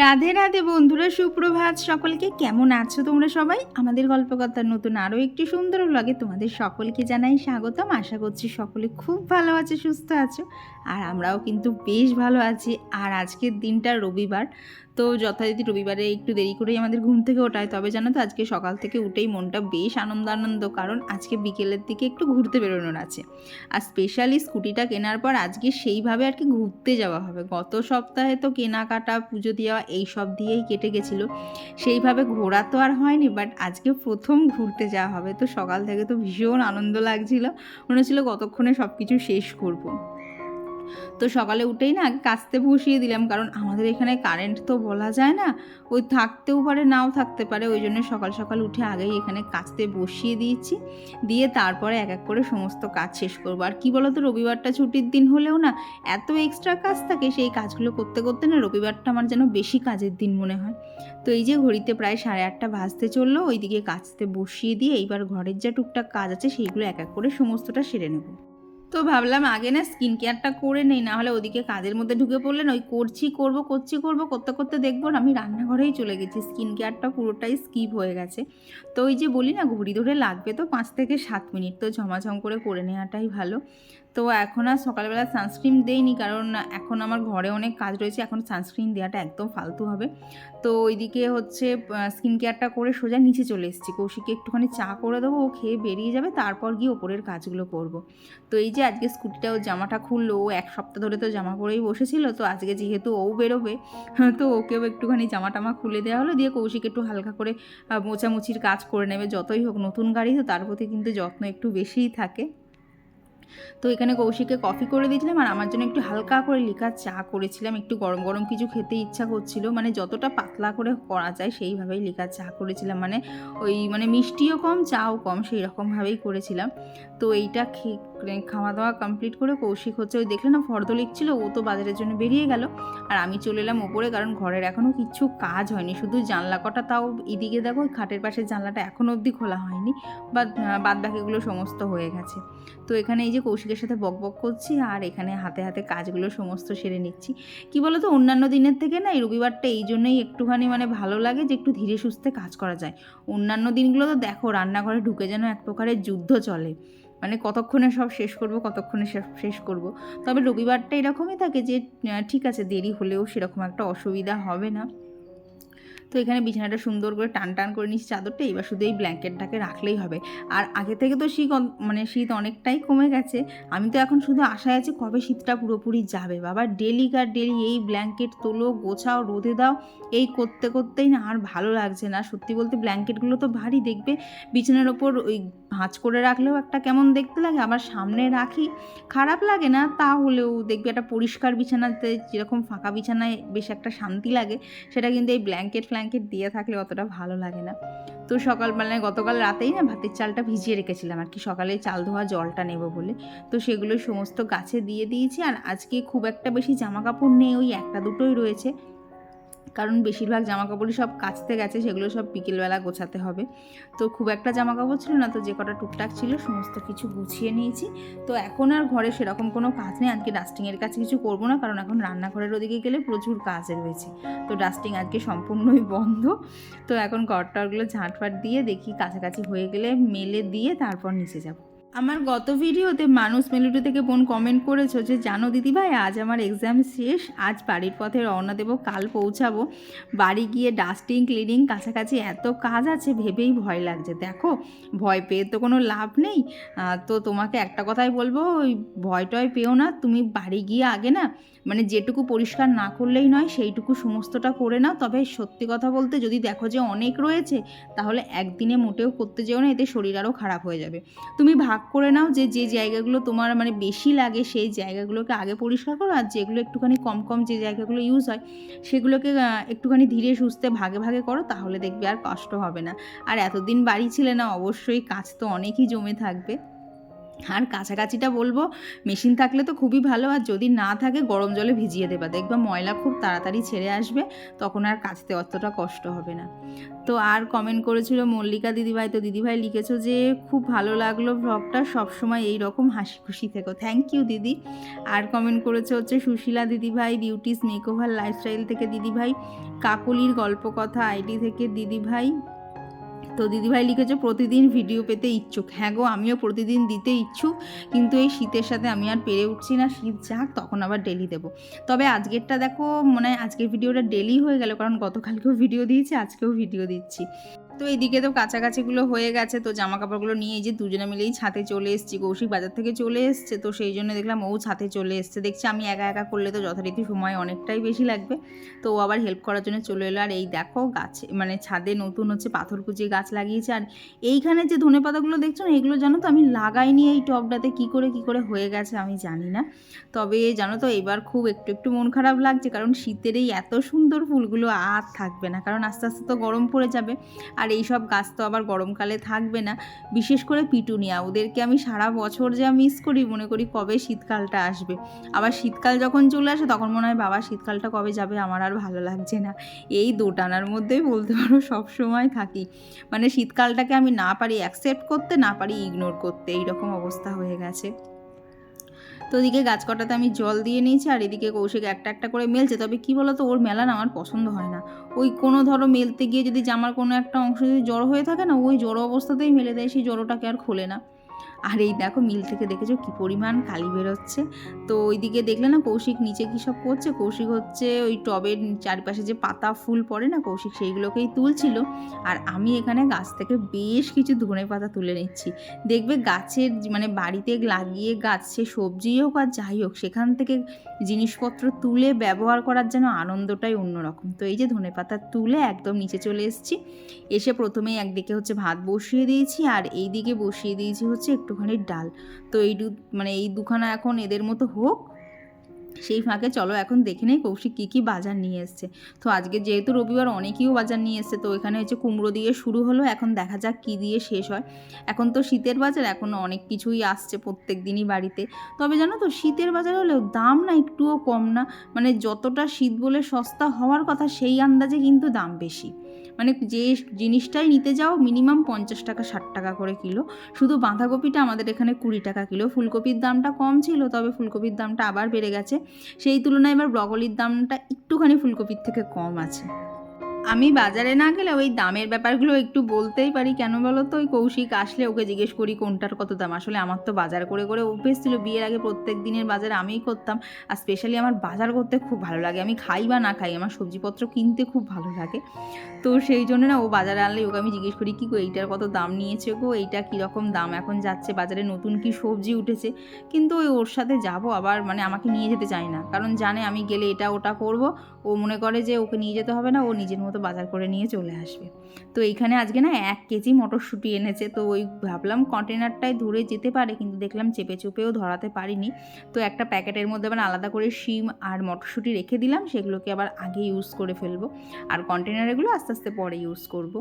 রাধে রাধে বন্ধুরা, সুপ্রভাত সকলকে। কেমন আছো তোমরা সবাই? আমাদের গল্পকথার নতুন আরও একটি সুন্দর ব্লগে তোমাদের সকলকে জানাই স্বাগতম। আশা করছি সকলে খুব ভালো আছে, সুস্থ আছো, আর আমরাও কিন্তু বেশ ভালো আছি। আর আজকের দিনটা রবিবার, তো যথারীতি রবিবারে একটু দেরি করেই আমাদের ঘুম থেকে ওঠায়। তবে জানো তো, আজকে সকাল থেকে উঠেই মনটা বেশ আনন্দ, কারণ আজকে বিকেলের দিকে একটু ঘুরতে বেরোনোর আছে। আর স্পেশালি স্কুটিটা কেনার পর আজকে সেইভাবে আর কি ঘুরতে যাওয়া হবে। গত সপ্তাহে তো কেনাকাটা, পুজো দেওয়া এই সব দিয়েই কেটে গেছিলো, সেইভাবে ঘোরা তো আর হয়নি। বাট আজকে প্রথম ঘুরতে যাওয়া হবে, তো সকাল থেকে তো ভীষণ আনন্দ লাগছিল। মনে হচ্ছিলো কতক্ষণে সব কিছু শেষ করবো। তো সকালে উঠেই না কাচতে বসিয়ে দিলাম, কারণ আমাদের এখানে কারেন্ট তো বলা যায় না, ওই থাকতেও পারে নাও থাকতে পারে। ওই জন্য সকাল সকাল উঠে আগেই এখানে কাচতে বসিয়ে দিয়েছি, দিয়ে তারপরে এক এক করে সমস্ত কাজ শেষ করবো। আর কি বলো তো, রবিবারটা ছুটির দিন হলেও না এত এক্সট্রা কাজ থাকে, সেই কাজগুলো করতে করতে না রবিবারটা আমার যেন বেশি কাজের দিন মনে হয়। তো এই যে ঘড়িতে প্রায় 8:30 বাজতে চললো, ওইদিকে কাচতে বসিয়ে দিয়ে এইবার ঘরের যা টুকটাক কাজ আছে সেইগুলো এক এক করে সমস্তটা সেরে নেবো। তো ভাবলাম আগে না স্কিন কেয়ারটা করে নেই, না হলে ওদিকে কাজের মধ্যে ঢুকে পড়লে না ওই করতে করতে দেখবো আমি রান্নাঘরেই চলে গেছি, স্কিন কেয়ারটা পুরোটাই স্কিপ হয়ে গেছে। তো ওই যে বলি না, ঘড়ি ধরে লাগবে তো 5 থেকে 7 মিনিট, তো ঝমাঝম করে নেওয়াটাই ভালো। তো এখন আর সকালবেলা সানস্ক্রিন দেইনি, কারণ এখন আমার ঘরে অনেক কাজ রয়েছে, এখন সানস্ক্রিন দেওয়াটা একদম ফালতু হবে। তো ওইদিকে হচ্ছে স্কিন কেয়ারটা করে সোজা নিচে চলে এসেছি। কৌশিককে একটুখানি চা করে দেবো, ও খেয়ে বেরিয়ে যাবে, তারপর গিয়ে ওপরের কাজগুলো করব। তো এই যে আজকে স্কুটিটা ও জামাটা খুললো, ও 1 সপ্তাহ ধরে তো জামা পরেই বসেছিল, তো আজকে যেহেতু ও বেরোবে, তো ওকেও একটুখানি জামা টামা খুলে দেওয়া হলো, দিয়ে কৌশিক একটু হালকা করে মোছামুছির কাজ করে নেবে। যতই হোক নতুন গাড়ি, তো তার প্রতি কিন্তু যত্ন একটু বেশিই থাকে। তো এখানে কৌশিককে কফি করে দিয়েছিলাম, আর আমার জন্য একটু হালকা করে লিকার চা করেছিলাম। একটু গরম গরম কিছু খেতে ইচ্ছা করছিল, মানে যতটা পাতলা করে করা যায় সেইভাবেই লিকার চা করেছিলাম, মানে ওই মানে মিষ্টিও কম চাও কম সেই রকমভাবেই করেছিলাম। তো এইটা খাওয়া দাওয়া কমপ্লিট করে কৌশিক হচ্ছে ওই দেখলে না ফর্দ লিখছিল, ও তো বাজারের জন্য বেরিয়ে গেল, আর আমি চলে এলাম ওপরে, কারণ ঘরের এখনও কিচ্ছু কাজ হয়নি, শুধু জানলা কটা, তাও এদিকে দেখো ওই খাটের পাশের জানলাটা এখনও অবধি খোলা হয়নি, বাদ বাকিগুলো সমস্ত হয়ে গেছে। তো এখানে এই যে কৌশিকের সাথে বকবক করছি, আর এখানে হাতে হাতে কাজগুলো সমস্ত সেরে নিচ্ছি। কি বলো তো, অন্যান্য দিনের থেকে না এই রবিবারটা এই জন্যই একটুখানি মানে ভালো লাগে যে একটু ধীরে সুস্থে কাজ করা যায়। অন্যান্য দিনগুলো তো দেখো রান্নাঘরে ঢুকে যেন এক প্রকারের যুদ্ধ চলে, মানে কতক্ষণে সব শেষ করব, শেষ করব। তবে রবিবারটা এরকমই থাকে যে ঠিক আছে, দেরি হলেও সেরকম একটা অসুবিধা হবে না। তো এখানে বিছানাটা সুন্দর করে টান করে নিচ্ছি চাদরটা, এবার শুধু এই ব্ল্যাঙ্কেটটাকে রাখলেই হবে। আর আগে থেকে তো শীত অনেকটাই কমে গেছে। আমি তো এখন শুধু আশায় আছি কবে শীতটা পুরোপুরি যাবে। বাবা ডেলি এই ব্ল্যাঙ্কেট তোলো, গোছাও, রোদে দাও, এই করতে করতেই না আর ভালো লাগছে না। সত্যি বলতে ব্ল্যাঙ্কেটগুলো তো ভারী, দেখবে বিছানার ওপর ওই ভাঁজ করে রাখলেও একটা কেমন দেখতে লাগে, আবার সামনে রাখি খারাপ লাগে না, তাহলেও দেখবে একটা পরিষ্কার বিছানাতে যেরকম ফাঁকা বিছানায় বেশ একটা শান্তি লাগে, সেটা কিন্তু এই ব্ল্যাঙ্কেট দিয়ে থাকলে অতটা ভালো লাগে না। তো সকালবেলায় গতকাল রাতেই না ভাতের চালটা ভিজিয়ে রেখেছিলাম আর কি, সকালে চাল ধোয়া জলটা নেব বলে। তো সেগুলো সমস্ত গাছে দিয়ে দিয়েছি। আর আজকে খুব একটা বেশি জামা কাপড় নেই, ওই একটা দুটোই রয়েছে, কারণ বেশিরভাগ জামা কাপড়ই সব কাচতে গেছে, সেগুলো সব বিকেলবেলা গোছাতে হবে। তো খুব একটা জামা কাপড় ছিল না, তো যে কটা টুকটাক ছিল সমস্ত কিছু গুছিয়ে নিয়েছি। তো এখন আর ঘরে সেরকম কোনো কাজ নেই, আজকে ডাস্টিংয়ের কাছে কিছু করবো না, কারণ এখন রান্নাঘরের ওদিকে গেলে প্রচুর কাজ রয়েছে। তো ডাস্টিং আজকে সম্পূর্ণই বন্ধ। তো এখন ঘরটারগুলো ঝাঁটফাট দিয়ে দেখি কাছাকাছি হয়ে গেলে মেলে দিয়ে তারপর নিচে যাব। আমার গত ভিডিওতে মানুষ মেলুটু থেকে বোন কমেন্ট করেছো যে জানো দিদিভাই, আজ আমার এক্সাম শেষ, আজ বাড়ির পথে রওনা দেবো, কাল পৌঁছাবো। বাড়ি গিয়ে ডাস্টিং ক্লিনিং কাছাকাছি এত কাজ আছে, ভেবেই ভয় লাগছে। দেখো ভয় পেয়ে তো কোনো লাভ নেই। তো তোমাকে একটা কথাই বলবো, ওই ভয় টয় পেও না, তুমি বাড়ি গিয়ে আগে না মানে যেটুকু পরিষ্কার না করলেই নয় সেইটুকু সমস্তটা করে নাও। তবে সত্যি কথা বলতে যদি দেখো যে অনেক রয়েছে, তাহলে একদিনে মোটেও করতে যেও না, এতে শরীর আরও খারাপ হয়ে যাবে। তুমি ভাগ করে নাও যে যে জায়গাগুলো তোমার মানে বেশি লাগে সেই জায়গাগুলোকে আগে পরিষ্কার করো, আর যেগুলো একটুখানি কম যে জায়গাগুলো ইউজ হয় সেগুলোকে একটুখানি ধীরে সুস্থে ভাগে ভাগে করো, তাহলে দেখবে আর কষ্ট হবে না। আর এতদিন বাড়ি ছিলে না, অবশ্যই কাজ তো অনেকই জমে থাকবে। আর কাছাকাছিটা বলবো মেশিন থাকলে তো খুবই ভালো, আর যদি না থাকে গরম জলে ভিজিয়ে দেবা, দেখবা ময়লা খুব তাড়াতাড়ি ছেড়ে আসবে, তখন আর কাচতে অতটা কষ্ট হবে না। তো আর কমেন্ট করেছিল মল্লিকা দিদিভাই, তো দিদিভাই লিখেছো যে খুব ভালো লাগলো ব্লগটা, সবসময় এই রকম হাসি খুশি থেকো। থ্যাংক ইউ দিদি। আর কমেন্ট করেছে হচ্ছে সুশীলা দিদিভাই, বিউটিস মেকওভার লাইফস্টাইল থেকে দিদিভাই, কাকলির গল্প কথা আইডি থেকে দিদিভাই। তো দিদিভাই লিখেছে প্রতিদিন ভিডিও পেতে ইচ্ছুক। হ্যাঁ গো, আমিও প্রতিদিন দিতে ইচ্ছুক, কিন্তু এই শীতের সাথে আমি আর পেরে উঠছি না, শীত যাক তখন আবার ডেলি দেবো। তবে আজকেরটা দেখো, মানে আজকের ভিডিওটা ডেলি হয়ে গেল, কারণ গতকালকেও ভিডিও দিয়েছি, আজকেও ভিডিও দিচ্ছি। তো এইদিকে তো কাছাকাছিগুলো হয়ে গেছে, তো জামা কাপড়গুলো নিয়ে এই যে দুজনে মিলেই ছাদে চলে এসেছি। কৌশিক বাজার থেকে চলে এসছে, তো সেই জন্য দেখলাম ও ছাদে চলে এসছে। দেখছি আমি একা একা করলে তো যথারীতি সময় অনেকটাই বেশি লাগবে, তো ও আবার হেল্প করার জন্য চলে এলো। আর এই দেখো গাছে, মানে ছাদে নতুন হচ্ছে পাথর কুচিয়ে গাছ লাগিয়েছে। আর এইখানে যে ধনেপাতাগুলো দেখছো না, এগুলো জানো তো আমি লাগাইনি এই টবটাতে, কি করে হয়ে গেছে আমি জানি না। তবে জানো তো এবার খুব একটু মন খারাপ লাগছে, কারণ শীতের এই এত সুন্দর ফুলগুলো আর থাকবে না, কারণ আস্তে আস্তে তো গরম পড়ে যাবে। আর এই সব গাছ তো আবার গরমকালে থাকবে না, বিশেষ করে পিটুনিয়া, ওদেরকে আমি সারা বছর যা মিস করি, মনে করি কবে শীতকালটা আসবে। আবার শীতকাল যখন চলে আসে তখন মনে হয় বাবা শীতকালটা কবে যাবে, আমার আর ভালো লাগছে না। এই দোটানার মধ্যেই বলতে পারো সব সময় থাকি, মানে শীতকালটাকে আমি না পারি অ্যাকসেপ্ট করতে, না পারি ইগনোর করতে, এইরকম অবস্থা হয়ে গেছে। তো ওদিকে গাছ কটাতে আমি জল দিয়ে নিয়েছি, আর এদিকে কৌশিক একটা একটা করে মেলছে। তবে কি বলতো, ওর মেলা না আমার পছন্দ হয় না। ওই কোনো ধরো মেলতে গিয়ে যদি জামার কোনো একটা অংশ যদি জড়ো হয়ে থাকে না, ওই জড়ো অবস্থাতেই মেলে দেয়, সেই জড়োটাকে আর খোলে না। আর এই দেখো মিল থেকে দেখেছো কি পরিমাণ কালি বেরোচ্ছে। তো ওইদিকে দেখলে না কৌশিক নিচে কী সব করছে, কৌশিক হচ্ছে ওই টবের চারপাশে যে পাতা ফুল পড়ে না, কৌশিক সেইগুলোকেই তুলছিল। আর আমি এখানে গাছ থেকে বেশ কিছু ধনে পাতা তুলে নিচ্ছি। দেখবে গাছের মানে বাড়িতে লাগিয়ে গাছ, সে সবজি হোক আর যাই হোক, সেখান থেকে জিনিসপত্র তুলে ব্যবহার করার যেন আনন্দটাই অন্যরকম। তো এই যে ধনে পাতা তুলে একদম নিচে চলে এসেছি, এসে প্রথমেই একদিকে হচ্ছে ভাত বসিয়ে দিয়েছি, আর এই দিকে বসিয়ে দিয়েছি হচ্ছে একটুখানি ডাল। তো মানে এই দুখানা এখন এদের মতো হোক, সেই ফাঁকে চলো এখন দেখে নেই কৌশিক কী কী বাজার নিয়ে এসছে। তো আজকে যেহেতু রবিবার অনেকেও বাজার নিয়ে এসছে, তো এখানে হচ্ছে কুমড়ো দিয়ে শুরু হলো, এখন দেখা যাক কী দিয়ে শেষ হয়। এখন তো শীতের বাজার, এখন অনেক কিছুই আসছে প্রত্যেক দিনই বাড়িতে। তবে জানো তো শীতের বাজার হলেও দাম না একটুও কম না, মানে যতটা শীত বলে সস্তা হওয়ার কথা সেই আন্দাজে কিন্তু দাম বেশি। মানে যে জিনিসটাই নিতে যাও মিনিমাম 50 টাকা 60 টাকা করে কিলো। শুধু বাঁধাকপিটা আমাদের এখানে 20 টাকা কিলো। ফুলকপির দামটা কম ছিল, তবে ফুলকপির দামটা আবার বেড়ে গেছে। সেই তুলনায় এবার ব্রকলির দামটা একটুখানি ফুলকপির থেকে কম আছে। আমি বাজারে না গেলে ওই দামের ব্যাপারগুলো একটু বলতেই পারি, কেন বলো তো, ওই কৌশিক আসলে ওকে জিজ্ঞেস করি কোনটার কত দাম। আসলে আমার তো বাজার করে অভ্যেস ছিল, বিয়ের আগে প্রত্যেক দিনের বাজার আমিই করতাম। আর স্পেশালি আমার বাজার করতে খুব ভালো লাগে, আমি খাই বা না খাই আমার সবজিপত্র কিনতে খুব ভালো লাগে। তো সেই জন্য না ও বাজারে আনলে ওকে আমি জিজ্ঞেস করি, কী গো এইটার কত দাম নিয়েছে গো, এইটা কীরকম দাম এখন যাচ্ছে, বাজারে নতুন কি সবজি উঠেছে। কিন্তু ওই ওর সাথে যাব আবার, মানে আমাকে নিয়ে যেতে চায় না, কারণ জানে আমি গেলে এটা ওটা করব। ও মনে করে যে ওকে নিয়ে যেতে হবে না, ও নিজের মতো বাজার করে নিয়ে চলে আসবে। তো এইখানে আজকে না 1 কেজি মটরশুঁটি এনেছে, তো ওই ভাবলাম কন্টেনারটায় ধরে যেতে পারে, কিন্তু দেখলাম চেপে চুপেও ধরাতে পারিনি। তো একটা প্যাকেটের মধ্যে আবার আলাদা করে শিম আর মটরশুঁটি রেখে দিলাম, সেগুলোকে আবার আগে ইউজ করে ফেলবো, আর কন্টেনারগুলো আস্তে আস্তে পরে ইউজ করব।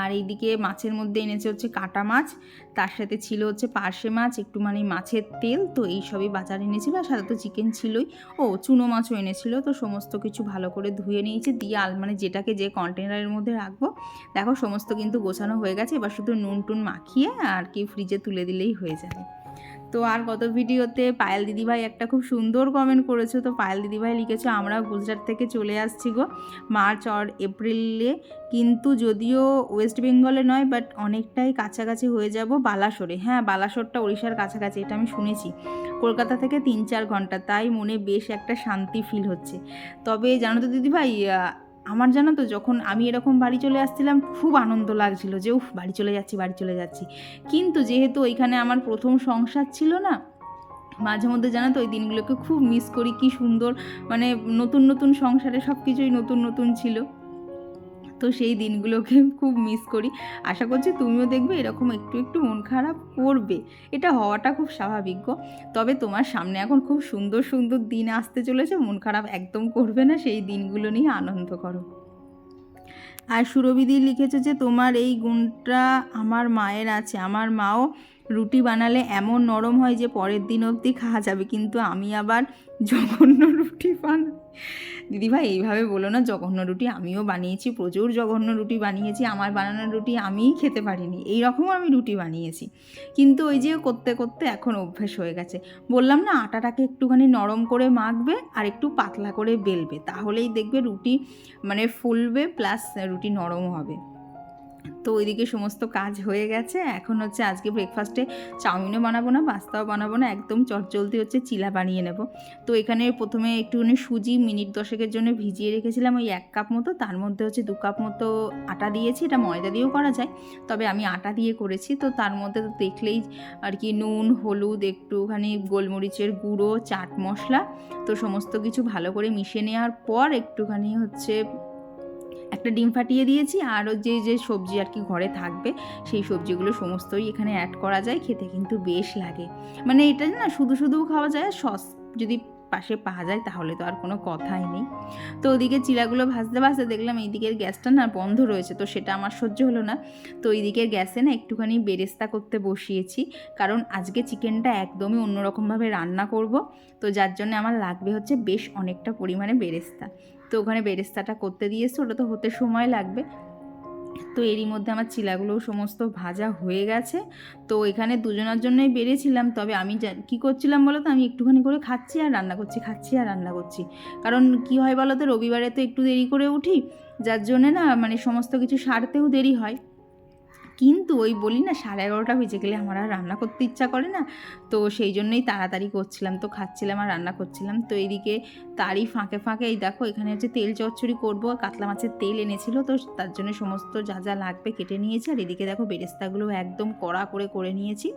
আর এইদিকে মাছের মধ্যে এনেছে হচ্ছে কাটা মাছ, তার সাথে ছিল হচ্ছে পার্শে মাছ, একটু মানে মাছের তেল, তো এই সবই বাজার এনেছিল। আর সাথে তো চিকেন ছিলই, চুনো মাছও এনেছিল। তো সমস্ত কিছু ভালো করে ধুয়ে নিয়েছি, দিয়ে মানে যেটাকে যে কন্টেনারের মধ্যে রাখবো। দেখো সমস্ত কিন্তু গোছানো হয়ে গেছে, এবার শুধু নুন টুন মাখিয়ে আর কি ফ্রিজে তুলে দিলেই হয়ে যাবে। তো আর গত ভিডিওতে পায়েল দিদিভাই একটা খুব সুন্দর কমেন্ট করেছো। তো পায়েল দিদিভাই লিখেছো, আমরা গুজরাট থেকে চলে আসছি গো মার্চ আর এপ্রিলে, কিন্তু যদিও ওয়েস্ট বেঙ্গলে নয়, বাট অনেকটাই কাছাকাছি হয়ে যাব বালাসোরে। হ্যাঁ, বালাসোরটা ওড়িশার কাছাকাছি, এটা আমি শুনেছি। কলকাতা থেকে 3-4 ঘন্টা, তাই মনে বেশ একটা শান্তি ফিল হচ্ছে। তবে জানো তো দিদিভাই, আমার জানো তো যখন আমি এরকম বাড়ি চলে আসছিলাম খুব আনন্দ লাগছিল যে বাড়ি চলে যাচ্ছি। কিন্তু যেহেতু ওইখানে আমার প্রথম সংসার ছিল না, মাঝে মধ্যে জানো তো ওই দিনগুলোকে খুব মিস করি। কি সুন্দর, মানে নতুন সংসারে সব কিছুই নতুন ছিল, তো সেই দিনগুলোকে খুব মিস করি। আশা করছি তুমিও দেখবে এরকম একটু মন খারাপ করবে, এটা হওয়াটা খুব স্বাভাবিক গো। তবে তোমার সামনে এখন খুব সুন্দর দিন আসতে চলেছে, মন খারাপ একদম করবে না, সেই দিনগুলো নিয়ে আনন্দ করো। আর সুরভিদি লিখেছে যে তোমার এই গুণটা আমার মায়ের আছে, আমার মাও রুটি বানালে এমন নরম হয় যে পরের দিন অবধি খাওয়া যাবে, কিন্তু আমি আবার জঘন্য রুটি বানাই। দিদিভাই এইভাবে বলো না, জঘন্য রুটি আমিও বানিয়েছি, প্রচুর জঘন্য রুটি বানিয়েছি, আমার বানানোর রুটি আমিই খেতে পারিনি, এই রকম আমি রুটি বানিয়েছি। কিন্তু ওই যে করতে করতে এখন অভ্যেস হয়ে গেছে। বললাম না, আটাটাকে একটুখানি নরম করে মাখবে আর একটু পাতলা করে বেলবে, তাহলেই দেখবে রুটি মানে ফুলবে প্লাস রুটি নরম হবে। তো ওইদিকে সমস্ত কাজ হয়ে গেছে। এখন হচ্ছে আজকে ব্রেকফাস্টে চাউমিনও বানাবো না, পাস্তাও বানাবো না, একদম চটজলদি হচ্ছে চিলা বানিয়ে নেব। তো এখানে প্রথমে একটুখানি সুজি মিনিট 10-এর জন্য ভিজিয়ে রেখেছিলাম, ওই 1 কাপ মতো। তার মধ্যে হচ্ছে 2 কাপ মতো আটা দিয়েছি, এটা ময়দা দিয়েও করা যায়, তবে আমি আটা দিয়ে করেছি। তো তার মধ্যে তো দেখলেই আর কি নুন, হলুদ, একটুখানি গোলমরিচের গুঁড়ো, চাট মশলা, তো সমস্ত কিছু ভালো করে মিশিয়ে নেওয়ার পর একটুখানি হচ্ছে একটা ডিম ফাটিয়ে দিয়েছি, আরও যে সবজি আর কি ঘরে থাকবে সেই সবজিগুলো সমস্তই এখানে অ্যাড করা যায়, খেতে কিন্তু বেশ লাগে। মানে এটা না শুধু শুধুও খাওয়া যায়, সস যদি পাশে পাওয়া যায় তাহলে তো আর কোনো কথাই নেই। তো ওদিকে চিড়াগুলো ভাজতে ভাজতে দেখলাম এই দিকের গ্যাসটা না বন্ধ রয়েছে, তো সেটা আমার সহ্য হলো না। তো এই দিকের গ্যাসে না একটুখানি বেরেস্তা করতে বসিয়েছি, কারণ আজকে চিকেনটা একদমই অন্যরকমভাবে রান্না করব। তো যার জন্য আমার লাগবে হচ্ছে বেশ অনেকটা পরিমাণে বেরেস্তা। তো ওখানে বেরেস্তাটা করতে দিয়েছে, ওটা তো হতে সময় লাগবে। তো এরই মধ্যে আমার চিলাগুলোও সমস্ত ভাজা হয়ে গেছে। তো এখানে দুজনের জন্যই বেড়েছিলাম, তবে আমি কী করছিলাম বলো তো, আমি একটুখানি করে খাচ্ছি আর রান্না করছি, খাচ্ছি আর রান্না করছি। কারণ কী হয় বলো তো, রবিবারে তো একটু দেরি করে উঠি, যার জন্যে না মানে সমস্ত কিছু সারতেও দেরি হয়। কিন্তু ওই বলি না 11:30 বেজে গেলে আমার আর রান্না করতে ইচ্ছা করে না, তো সেই জন্যই তাড়াতাড়ি করছিলাম, তো খাচ্ছিলাম আর রান্না করছিলাম। তো এইদিকে তারই ফাঁকে ফাঁকে এই দেখো এখানে হচ্ছে তেল চচ্চড়ি করবো, কাতলা মাছের তেল এনেছিল, তো তার জন্য সমস্ত যা যা লাগবে কেটে নিয়েছি। আর এদিকে দেখো বেরেস্তাগুলো একদম কড়া করে নিয়েছি।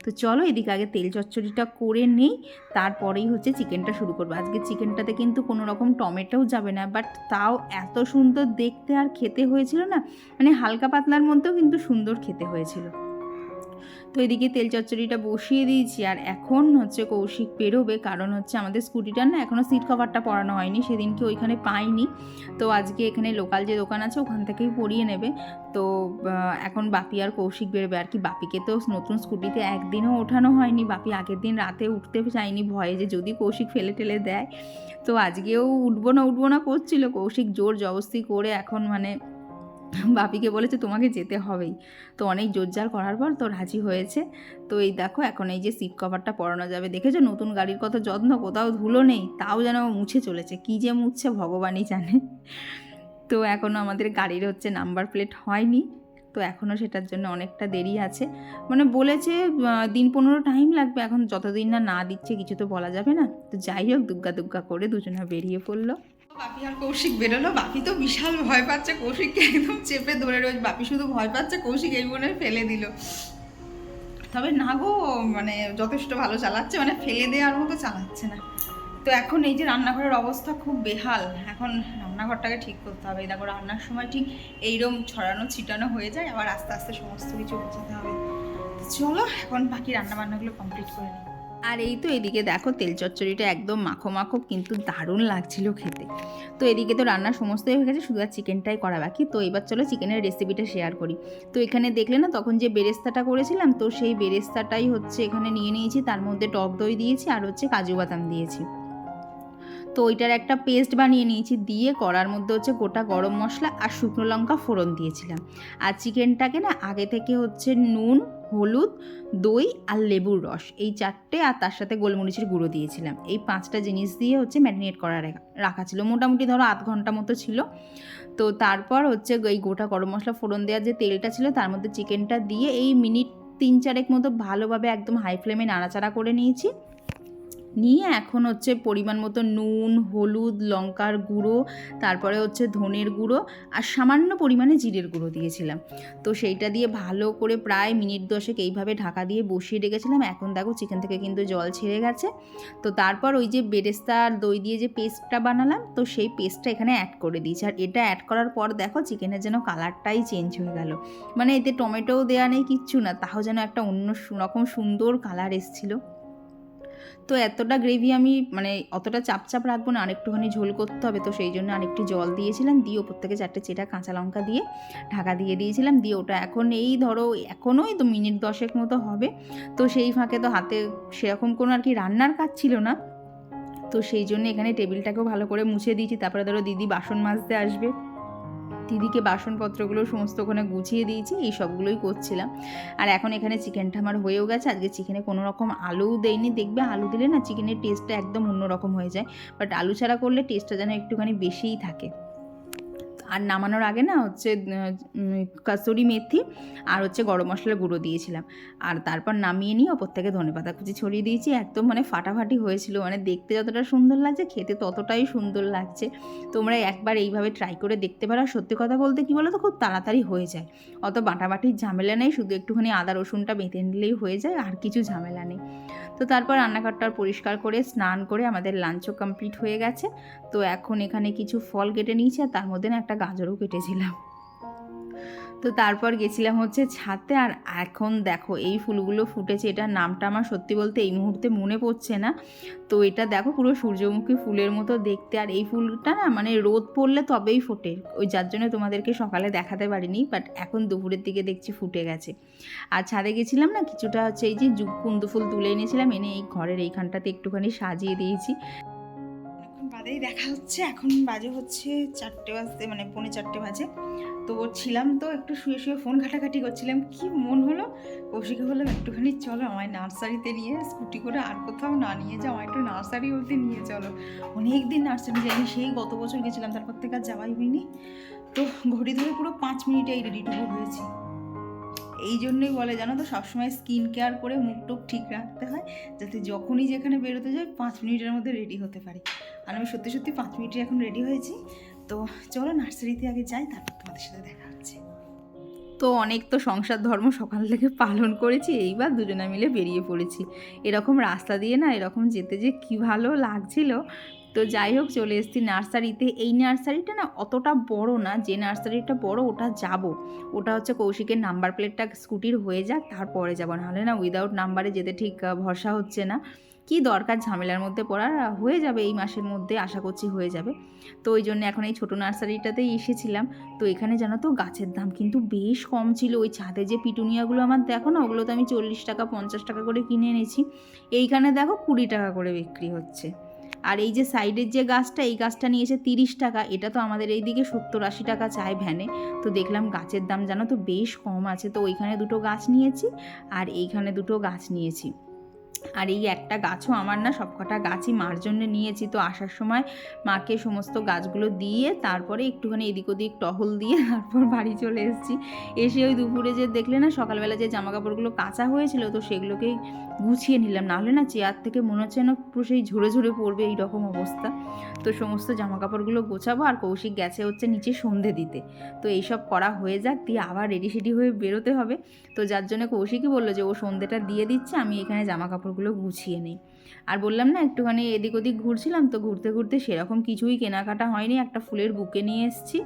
তো চলো এদিকে আগে তেল চচ্চড়িটা করে নেই, তারপরেই হচ্ছে চিকেনটা শুরু করবো। আজকে চিকেনটাতে কিন্তু কোনো রকম টমেটোও যাবে না, বাট তাও এত সুন্দর দেখতে আর খেতে হয়েছিল না, মানে হালকা পাতলার মধ্যেও কিন্তু সুন্দর খেতে হয়েছিল। তো এদিকে তেল চচ্চড়িটা বসিয়ে দিয়েছি, আর এখন হচ্ছে কৌশিক বেরোবে, কারণ হচ্ছে আমাদের স্কুটিটার না এখনও সিট কভারটা পরানো হয়নি, সেদিনকে ওইখানে পাইনি, তো আজকে এখানে লোকাল যে দোকান আছে ওখান থেকেই পরিয়ে নেবে। তো এখন বাপি আর কৌশিক বেরোবে আর কি। বাপিকে তো নতুন স্কুটিতে একদিনও ওঠানো হয়নি, বাপি আগের দিন রাতে উঠতে চায়নি ভয়ে যে যদি কৌশিক ফেলে টেলে দেয়। তো আজকেও উঠবো না করছিল, কৌশিক জোর জবস্তি করে এখন মানে বাপিকে বলেছে তোমাকে যেতে হবেই। তো অনেক জোরজার করার পর তো রাজি হয়েছে। তো এই দেখো এখন এই যে সিট কভারটা পরানো যাবে, দেখেছো নতুন গাড়ির কত যত্ন, কোথাও ধুলো নেই, তাও যেন মুছে চলেছে, কী যে মুছছে ভগবানই জানে। তো এখনও আমাদের গাড়ির হচ্ছে নাম্বার প্লেট হয়নি, তো এখনও সেটার জন্য অনেকটা দেরি আছে। মানে বলেছে দিন 15 টাইম লাগবে, এখন যতদিন না দিচ্ছে কিছু তো বলা যাবে না। তো যাই হোক দুগ্গা করে দুজনে বেরিয়ে পড়লো। বাপি আর কৌশিক বেরোলো। বাপি তো বিশাল ভয় পাচ্ছে, কৌশিককে একদম চেপে ধরে রয়েছে। বাপি শুধু ভয় পাচ্ছে কৌশিক এই মনে ফেলে দিল, তবে না গো মানে যথেষ্ট ভালো চালাচ্ছে, মানে ফেলে দেওয়ার মতো চালাচ্ছে না। তো এখন এই যে রান্নাঘরের অবস্থা খুব বেহাল, এখন রান্নাঘরটাকে ঠিক করতে হবে। দেখো রান্নার সময় ঠিক এইরকম ছড়ানো ছিটানো হয়ে যায়, আবার আস্তে আস্তে সমস্ত কিছু গোছাতে হবে। চলো এখন বাকি রান্নাবান্নাগুলো কমপ্লিট করে নিই। আর এই তো এদিকে দেখো তেল চচ্চড়িটা একদম মাখো কিন্তু দারুণ লাগছিল খেতে। তো এদিকে তো রান্না সমস্তই হয়ে গেছে, শুধু আর চিকেনটাই করা বাকি। তো এবার চলো চিকেনের রেসিপিটা শেয়ার করি। তো এখানে দেখলে না তখন যে বেরেস্তাটা করেছিলাম, তো সেই বেরেস্তাটাই হচ্ছে এখানে নিয়ে নিয়েছি, তার মধ্যে টক দই দিয়েছি আর হচ্ছে কাজু বাদাম দিয়েছি। তো ওইটার একটা পেস্ট বানিয়ে নিয়েছি, দিয়ে কড়ার মধ্যে হচ্ছে গোটা গরম মশলা আর শুকনো লঙ্কা ফোড়ন দিয়েছিলাম। আর চিকেনটাকে না আগে থেকে হচ্ছে নুন, হলুদ, দই আর লেবুর রস, এই 4টে, আর তার সাথে গোলমরিচের গুঁড়ো দিয়েছিলাম। এই 5টা জিনিস দিয়ে হচ্ছে ম্যারিনেট করা রাখা ছিল, মোটামুটি ধরো আধ ঘন্টা মতো ছিল। তো তারপর হচ্ছে এই গোটা গরম মশলা ফোড়ন দেওয়ার যে তেলটা ছিল তার মধ্যে চিকেনটা দিয়ে এই মিনিট 3-4 মতো ভালোভাবে একদম হাই ফ্লেমে নাড়াচাড়া করে নিয়েছি। নিয়ে এখন হচ্ছে পরিমাণ মতো নুন, হলুদ, লঙ্কার গুঁড়ো, তারপরে হচ্ছে ধনের গুঁড়ো আর সামান্য পরিমাণে জিরের গুঁড়ো দিয়েছিলাম। তো সেইটা দিয়ে ভালো করে প্রায় মিনিট 10 এইভাবে ঢাকা দিয়ে বসিয়ে রেখেছিলাম। এখন দেখো চিকেন থেকে কিন্তু জল ছেড়ে গেছে। তো তারপর ওই যে বেরেস্তা আর দই দিয়ে যে পেস্টটা বানালাম, তো সেই পেস্টটা এখানে অ্যাড করে দিয়েছি। আর এটা অ্যাড করার পর দেখো চিকেনের যেন কালারটাই চেঞ্জ হয়ে গেল, মানে এতে টমেটোও দেওয়া নেই কিচ্ছু না, তাও যেন একটা অন্য রকম সুন্দর কালার এসেছিলো। তো এতটা গ্রেভি আমি মানে অতটা চাপ রাখবো না, আরেকটুখানি ঝোল করতে হবে, তো সেই জন্য আরেকটু জল দিয়েছিলাম, দিয়ে ওপর থেকে 4টে চেটা কাঁচা লঙ্কা দিয়ে ঢাকা দিয়ে দিয়েছিলাম। দিয়ে ওটা এখন এই ধরো এখনও তো মিনিট 10 মতো হবে। তো সেই ফাঁকে তো হাতে সেরকম কোনো আর কি রান্নার কাজ ছিল না, তো সেই জন্য এখানে টেবিলটাকেও ভালো করে মুছে দিয়েছি। তারপরে ধরো দিদি বাসন মাজতে আসবে, দিদিকে বাসনপত্রগুলো সমস্ত ওখানে গুছিয়ে দিয়েছি, এই সবগুলোই করছিলাম। আর এখন এখানে চিকেনটা আমার হয়েও গেছে। আজকে চিকেনে কোনো রকম আলুও দেয়নি, দেখবে আলু দিলে না চিকেনের টেস্টটা একদম অন্যরকম হয়ে যায়, বাট আলু ছাড়া করলে টেস্টটা যেন একটুখানি বেশিই থাকে। আর নামানোর আগে না হচ্ছে কাসুরি মেথি আর হচ্ছে গরম মশলার গুঁড়ো দিয়েছিলাম, আর তারপর নামিয়ে নিয়ে ওপর থেকে ধনেপাতা কুচি ছড়িয়ে দিয়েছি। একদম মানে ফাটাফাটি হয়েছিল, মানে দেখতে যতটা সুন্দর লাগছে খেতে ততটাই সুন্দর লাগছে। তোমরা একবার এইভাবে ট্রাই করে দেখতে পারো। সত্যি কথা বলতে কী বলো তো, খুব তাড়াতাড়ি হয়ে যায়, অত বাটাবাটির ঝামেলা নেই, শুধু একটুখানি আদা রসুনটা বেঁধে নিলেই হয়ে যায়, আর কিছু ঝামেলা নেই। তো তারপর রান্নাঘরটা পরিষ্কার করে স্নান করে আমাদের লাঞ্চও কমপ্লিট হয়ে গেছে। তো এখন এখানে কিছু ফল কেটে নিয়েছি, আর তার মধ্যে না একটা গাজরও কেটেছিলাম। তো তারপর গেছিলাম হচ্ছে ছাদে। আর এখন দেখো এই ফুলগুলো ফুটেছে, এটার নামটা আমার সত্যি বলতে এই মুহূর্তে মনে পড়ছে না। তো এটা দেখো পুরো সূর্যমুখী ফুলের মতো দেখতে, আর এই ফুলটা না মানে রোদ পড়লে তবেই ফোটে, ওই যার জন্য তোমাদেরকে সকালে দেখাতে পারিনি, বাট এখন দুপুরের দিকে দেখছি ফুটে গেছে। আর ছাদে গেছিলাম না, কিছুটা হচ্ছে এই যে কুন্দু ফুল তুলে এনেছিলাম, এনে এই ঘরের এইখানটাতে একটুখানি সাজিয়ে দিয়েছি। এখন বাদেই দেখা হচ্ছে, এখন বাজে হচ্ছে 4টে বাজতে মানে 3:45 বাজে। তো ছিলাম তো একটু শুয়ে শুয়ে ফোন ঘাটাঘাটি করছিলাম, কি মন হলো কৌশিকে বললাম একটুখানি চলো আমায় নার্সারিতে নিয়ে, স্কুটি করে আর কোথাও না নিয়ে যাও, আমায় একটু নার্সারি বলতে নিয়ে চলো। অনেক দিন নার্সারি যাইনি, সেই গত বছর গেছিলাম, তারপর থেকে আর যাওয়াই হয়নি। তো ঘড়ি ধরে পুরো 5 মিনিটেই রেডি টু গো হয়েছি। এই জন্যই বলে জানো তো, সবসময় স্কিন কেয়ার করে মুখ টুক ঠিক রাখতে হয়, যাতে যখনই যেখানে বেরোতে যাই 5 মিনিটের মধ্যে রেডি হতে পারি। আর আমি সত্যি সত্যি 5 মিনিটে এখন রেডি হয়েছি। তো চলো নার্সারিতে আগে যাই, তারপর তোমাদের সাথে দেখা হচ্ছে। তো অনেক তো সংসার ধর্ম সকাল থেকে পালন করেছি, এইবার দুজনে মিলে বেরিয়ে পড়েছি। এরকম রাস্তা দিয়ে না এরকম যেতে যে কী ভালো লাগছিল। তো যাই হোক চলে এসেছি নার্সারিতে। এই নার্সারিটা না অতটা বড় না, যে নার্সারিটা বড় ওটা যাব, ওটা হচ্ছে কৌশিকের নাম্বার প্লেটটা স্কুটির হয়ে যাক তারপরে যাব, নাহলে না উইদাউট নাম্বারে যেতে ঠিক ভরসা হচ্ছে না। কি দরকার ঝামেলার মধ্যে পড়ার, হয়ে যাবে এই মাসের মধ্যে, আশা করছি হয়ে যাবে। তো ওই জন্য এখন এই ছোটো নার্সারিটাতেই এসেছিলাম। তো এখানে জানো তো গাছের দাম কিন্তু বেশ কম ছিল। ওই ছাদে যে পিটুনিয়াগুলো আমার দেখো না, ওগুলো তো আমি 40 টাকা 50 টাকা করে কিনে এনেছি, এইখানে দেখো 20 টাকা করে বিক্রি হচ্ছে। আর এই যে সাইডের যে গাছটা, এই গাছটা নিয়েছে 30 টাকা, এটা তো আমাদের এইদিকে 70-80 টাকা চায় ভ্যানে। তো দেখলাম গাছের দাম জানো তো বেশ কম আছে, তো ওইখানে 2টো গাছ নিয়েছি, আর এইখানে 2টো গাছ নিয়েছি। আর এই একটা গাছও আমার না, সবকটা গাছই মার জন্য নিয়েছি। তো আসার সময় মাকে সমস্ত গাছগুলো দিয়ে তারপরে একটুখানি এদিক ওদিক টহল দিয়ে তারপর বাড়ি চলে এসেছি। এসে ওই দুপুরে যে দেখলে না সকালবেলা যে জামা কাপড়গুলো কাঁচা হয়েছিল, তো সেগুলোকেই গুছিয়ে নিলাম, নাহলে না চেয়ার থেকে মনে হচ্ছে না পুরো সেই ঝরে ঝরে পড়বে এই রকম অবস্থা। তো সমস্ত জামা কাপড়গুলো গোছাবো, আর কৌশিক গেছে হচ্ছে নিচে সন্ধে দিতে। তো এইসব করা হয়ে যাক, দিয়ে আবার রেডি সেডি হয়ে বেরোতে হবে। তো যার জন্য কৌশিকই বললো যে ও সন্ধেটা দিয়ে দিচ্ছে, আমি এখানে জামা কাপড়গুলো গুছিয়ে নিই। আর বললাম না একটুখানি এদিক ওদিক ঘুরছিলাম, তো ঘুরতে ঘুরতে সেরকম কিছুই কেনাকাটা হয়নি। একটা ফুলের বুকে নিয়ে এসেছি,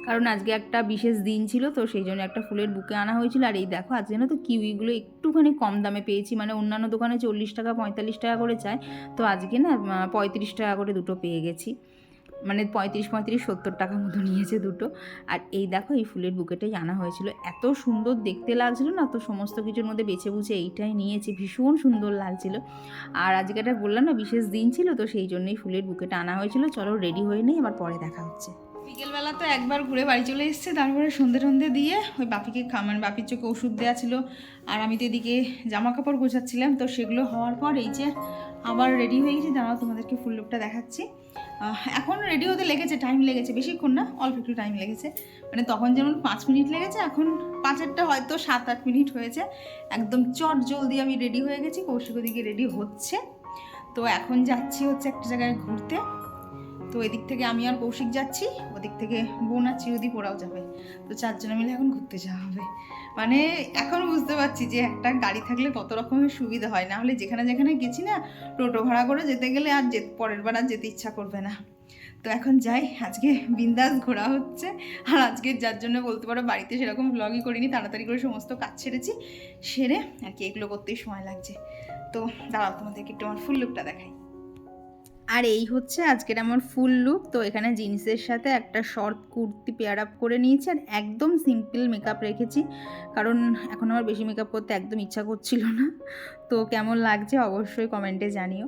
কারণ আজকে একটা বিশেষ দিন ছিল, তো সেই জন্য একটা ফুলের বুকে আনা হয়েছিল। আর এই দেখো আজকে না তো কিউইগুলো একটুখানি কম দামে পেয়েছি, মানে অন্যান্য দোকানে 40 টাকা 45 টাকা করে চায়, তো আজকে না 35 টাকা করে দুটো পেয়ে গেছি, মানে 35-70 টাকা মতো নিয়েছে দুটো। আর এই দেখো এই ফুলের বুকেটাই আনা হয়েছিল, এত সুন্দর দেখতে লাগছিল না, তো সমস্ত কিছুর মধ্যে বেছে বুঝে এইটাই নিয়েছি, ভীষণ সুন্দর লাগছিল। আর আজকে এটা বললাম না বিশেষ দিন ছিল, তো সেই জন্যই ফুলের বুকেটা আনা হয়েছিল। চলো রেডি হয়ে নেই, আবার পরে দেখা হচ্ছে। বিকেলবেলা তো একবার ঘুরে বাড়ি চলে এসেছে, তারপরে সন্ধে টন্ধে দিয়ে ওই বাপিকে মানে বাপির চোখে ওষুধ দেওয়া ছিল, আর আমি তো এদিকে জামা কাপড় গোছাচ্ছিলাম। তো সেগুলো হওয়ার পর এই যে আবার রেডি হয়ে গেছি, দাঁড়াও তোমাদেরকে ফুল লুকটা দেখাচ্ছি। এখন রেডি হতে লেগেছে, টাইম লেগেছে, বেশিক্ষণ না, অল্প একটু টাইম লেগেছে। মানে তখন যেমন 5 মিনিট লেগেছে, এখন 5-এরটা হয়তো 7-8 মিনিট হয়েছে। একদম চট জলদি আমি রেডি হয়ে গেছি, কৌশিক ওদিকে রেডি হচ্ছে। তো এখন যাচ্ছি হচ্ছে একটা জায়গায় ঘুরতে। তো এদিক থেকে আমি আর কৌশিক যাচ্ছি, ওদিক থেকে বোন আর চিরদীপ ওরাও যাবে। তো 4 জনে মিলে এখন ঘুরতে যাওয়া হবে। মানে এখন বুঝতে পারছি যে একটা গাড়ি থাকলে কত রকমের সুবিধা হয়, না হলে যেখানে যেখানে গেছি না টোটো ভাড়া করে যেতে গেলে আর পরের বার আর যেতে ইচ্ছা করবে না। তো এখন যাই, আজকে বিন্দাস ঘোরা হচ্ছে। আর আজকে যার জন্য বলতে পারো বাড়িতে সেরকম ব্লগই করিনি, তাড়াতাড়ি করে সমস্ত কাজ ছেড়েছি, সেরে আর কি এগুলো করতেই সময় লাগছে। তো দাঁড়াও তোমাদেরকে একটু আমার ফুল লুকটা দেখাই। আর এই হচ্ছে আজকের আমার ফুল লুক। তো এখানে জিন্সের সাথে একটা শর্ট কুর্তি পেয়ার আপ করে নিয়েছি আর একদম সিম্পল মেকআপ রেখেছি, কারণ এখন আমার বেশি মেকআপ করতে একদম ইচ্ছা করছিল না। তো কেমন লাগছে অবশ্যই কমেন্টে জানিও।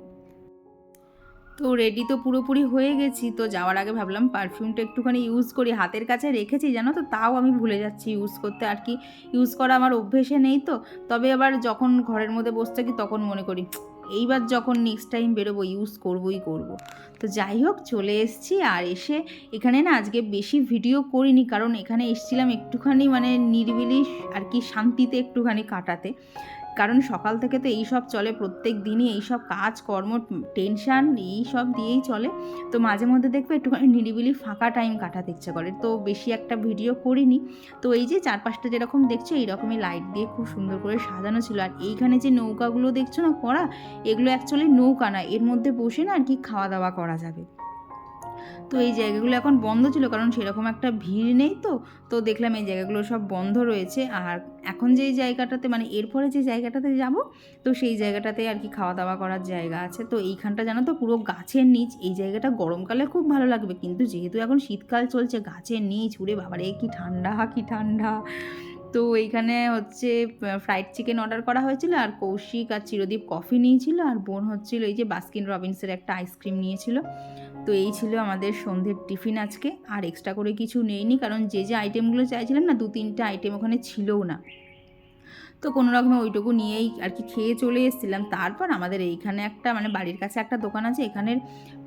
তো রেডি তো পুরোপুরি হয়ে গেছি। তো যাওয়ার আগে ভাবলাম পারফিউমটা একটুখানি ইউজ করি, হাতের কাছে রেখেছি জানো তো, তাও আমি ভুলে যাচ্ছি ইউজ করতে। আর কি ইউজ করা আমার অভ্যেসে নেই তো। তবে আবার যখন ঘরের মধ্যে বসে থাকি তখন মনে করি এইবার যখন নেক্সট টাইম বেরোবো ইউজ করবই করব। তো যাই হোক চলে এসেছি। আর এসে এখানে না আজকে বেশি ভিডিও করিনি, কারণ এখানে এসেছিলাম একটুখানি মানে নিরিবিলি আর কি শান্তিতে একটুখানি কাটাতে। কারণ সকাল থেকে তো এইসব চলে, প্রত্যেক দিনই এইসব কাজ কর্ম টেনশান এইসব দিয়েই চলে। তো মাঝে মধ্যে দেখবে একটুখানি নিরিবিলি ফাঁকা টাইম কাটাতে ইচ্ছা করে, তো বেশি একটা ভিডিও করিনি। তো এই যে চারপাশটা যেরকম দেখছো এইরকমই লাইট দিয়ে খুব সুন্দর করে সাজানো ছিল। আর এইখানে যে নৌকাগুলো দেখছো না করা, এগুলো অ্যাকচুয়ালি নৌকা না, এর মধ্যে বসে না আর কি খাওয়া দাওয়া করা যাবে। তো এই জায়গাগুলো এখন বন্ধ ছিল, কারণ সেরকম একটা ভিড় নেই। তো দেখলাম এই জায়গাগুলো সব বন্ধ রয়েছে। আর এখন যেই জায়গাটাতে মানে এরপরে যে জায়গাটাতে যাব, তো সেই জায়গাটাতে আর কি খাওয়া দাওয়া করার জায়গা আছে। তো এইখানটা জানো তো পুরো গাছের নিচ, এই জায়গাটা গরমকালে খুব ভালো লাগবে, কিন্তু যেহেতু এখন শীতকাল চলছে গাছের নিচ উড়ে বাবারে কি ঠান্ডা কি ঠান্ডা। তো এইখানে হচ্ছে ফ্রাইড চিকেন অর্ডার করা হয়েছিল, আর কৌশিক আর চিরদীপ কফি নিয়েছিল, আর বোন হচ্ছিল এই যে বাস্কিন রবিন্সের একটা আইসক্রিম নিয়েছিল। তো এই ছিল আমাদের সন্ধ্যের টিফিন আজকে। আর এক্সট্রা করে কিছু নেইনি, কারণ যে যে আইটেমগুলো চাইছিলাম না 2-3টে আইটেম ওখানে ছিলও না। তো কোনো রকমে ওইটুকু নিয়েই আর কি খেয়ে চলে এসেছিলাম। তারপর আমাদের এইখানে একটা মানে বাড়ির কাছে একটা দোকান আছে, এখানের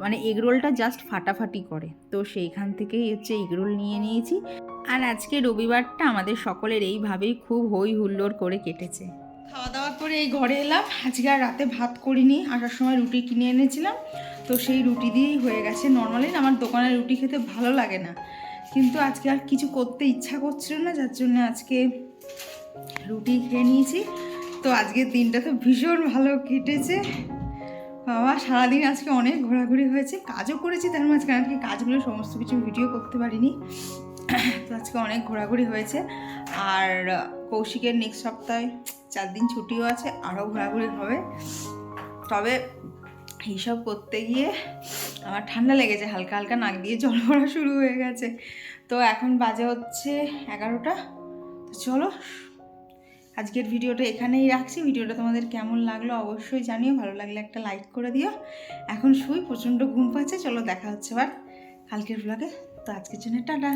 মানে এগরোলটা জাস্ট ফাটাফাটি করে, তো সেইখান থেকেই হচ্ছে এগরোল নিয়ে নিয়েছি। আর আজকে রবিবারটা আমাদের সকলের এইভাবেই খুব হই হুল্লোড় করে কেটেছে। খাওয়া দাওয়া করে এই ঘরে এলাম। আজকে আর রাতে ভাত করিনি, আসার সময় রুটি কিনে এনেছিলাম, তো সেই রুটি দিয়েই হয়ে গেছে। নর্মালি আমার দোকানের রুটি খেতে ভালো লাগে না, কিন্তু আজকে আর কিছু করতে ইচ্ছা করছিল না, যার জন্য আজকে রুটি খেয়ে নিয়েছি। তো আজকের দিনটা তো ভীষণ ভালো কেটেছে বাবা। সারাদিন আজকে অনেক ঘোরাঘুরি হয়েছে, কাজও করেছি তার মাঝখানে, আজকে কাজগুলো সমস্ত কিছু ভিডিও করতে পারিনি। তো আজকে অনেক ঘোরাঘুরি হয়েছে। আর কৌশিকের নেক্সট সপ্তাহে 4 দিন ছুটিও আছে, আরও ঘোরাঘুরি হবে। তবে এইসব করতে গিয়ে আমার ঠান্ডা লেগেছে, হালকা হালকা নাক দিয়ে জল পড়া শুরু হয়ে গেছে। তো এখন বাজে হচ্ছে 11টা। তো চলো আজকের ভিডিওটা এখানেই রাখছি। ভিডিওটা তোমাদের কেমন লাগলো অবশ্যই জানিও, ভালো লাগলে একটা লাইক করে দিও। এখন শুই, প্রচণ্ড ঘুম পাচ্ছে। চলো দেখা হচ্ছে আবার কালকের ব্লগে। তো আজকের জন্য টাটা।